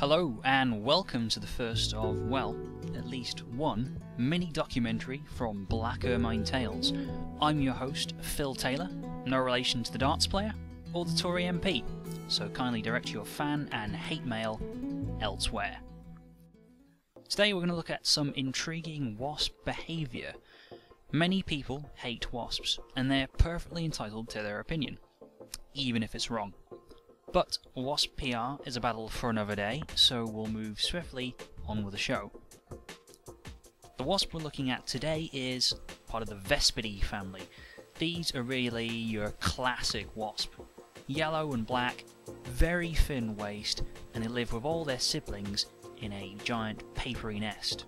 Hello and welcome to the first of, well, at least one mini documentary from Black Ermine Tales. I'm your host, Phil Taylor, no relation to the darts player or the Tory MP, so kindly direct your fan and hate mail elsewhere. Today we're going to look at some intriguing wasp behaviour. Many people hate wasps, and they're perfectly entitled to their opinion, even if it's wrong. But wasp PR is a battle for another day, so we'll move swiftly on with the show. The wasp we're looking at today is part of the Vespidae family. These are really your classic wasp. Yellow and black, very thin waist, and they live with all their siblings in a giant papery nest.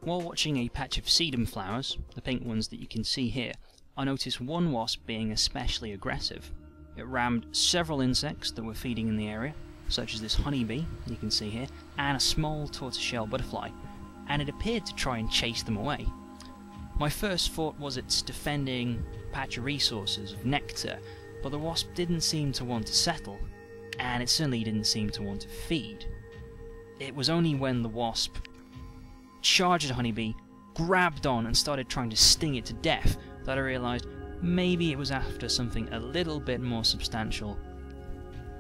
While watching a patch of sedum flowers, the pink ones that you can see here, I noticed one wasp being especially aggressive. It rammed several insects that were feeding in the area, such as this honeybee, you can see here, and a small tortoiseshell butterfly, and it appeared to try and chase them away. My first thought was it's defending a patch of resources of nectar, but the wasp didn't seem to want to settle, and it certainly didn't seem to want to feed. It was only when the wasp charged the honeybee, grabbed on and started trying to sting it to death that I realised maybe it was after something a little bit more substantial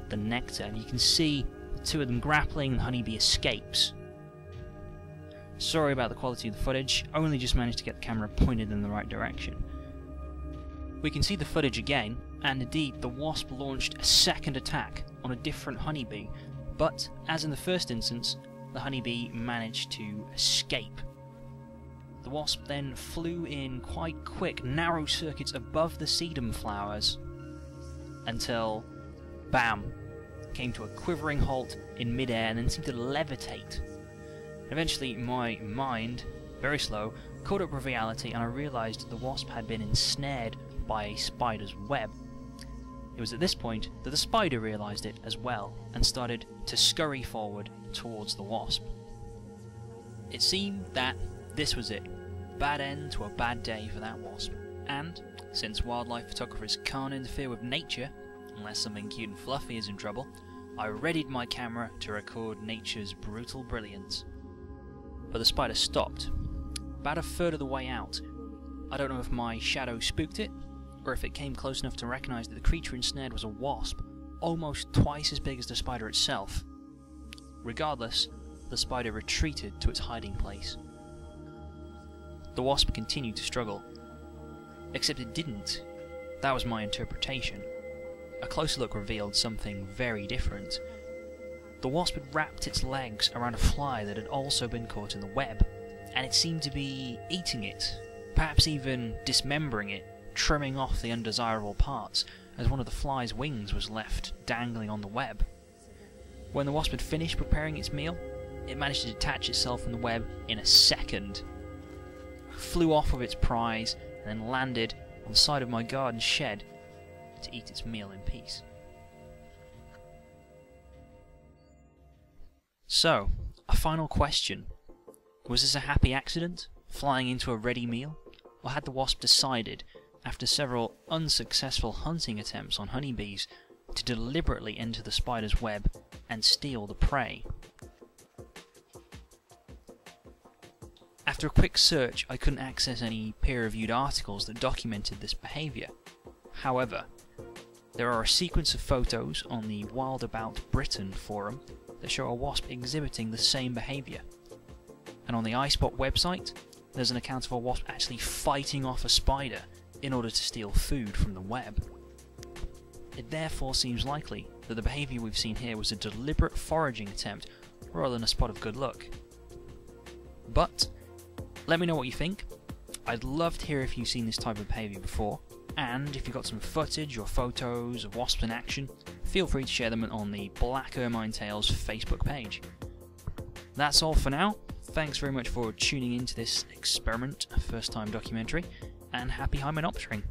than nectar. And you can see the two of them grappling and the honeybee escapes. Sorry about the quality of the footage, only just managed to get the camera pointed in the right direction. We can see the footage again, and indeed the wasp launched a second attack on a different honeybee, but as in the first instance, the honeybee managed to escape. The wasp then flew in quite quick, narrow circuits above the sedum flowers until, bam, came to a quivering halt in midair and then seemed to levitate. Eventually my mind, very slow, caught up with reality and I realised the wasp had been ensnared by a spider's web. It was at this point that the spider realised it as well and started to scurry forward towards the wasp. It seemed that this was it. Bad end to a bad day for that wasp. And, since wildlife photographers can't interfere with nature, unless something cute and fluffy is in trouble, I readied my camera to record nature's brutal brilliance. But the spider stopped, about a third of the way out. I don't know if my shadow spooked it, or if it came close enough to recognise that the creature ensnared was a wasp, almost twice as big as the spider itself. Regardless, the spider retreated to its hiding place. The wasp continued to struggle. Except it didn't. That was my interpretation. A closer look revealed something very different. The wasp had wrapped its legs around a fly that had also been caught in the web, and it seemed to be eating it, perhaps even dismembering it, trimming off the undesirable parts, as one of the fly's wings was left dangling on the web. When the wasp had finished preparing its meal, it managed to detach itself from the web in a second. Flew off with its prize, and then landed on the side of my garden shed to eat its meal in peace. So, a final question. Was this a happy accident, flying into a ready meal? Or had the wasp decided, after several unsuccessful hunting attempts on honeybees, to deliberately enter the spider's web and steal the prey? After a quick search, I couldn't access any peer-reviewed articles that documented this behaviour. However, there are a sequence of photos on the Wild About Britain forum that show a wasp exhibiting the same behaviour. And on the iSpot website, there's an account of a wasp actually fighting off a spider in order to steal food from the web. It therefore seems likely that the behaviour we've seen here was a deliberate foraging attempt rather than a spot of good luck. But let me know what you think. I'd love to hear if you've seen this type of behaviour before, and if you've got some footage or photos of wasps in action, feel free to share them on the Black Ermine Tales Facebook page. That's all for now. Thanks very much for tuning into this experiment, first time documentary, and happy hymenoptering.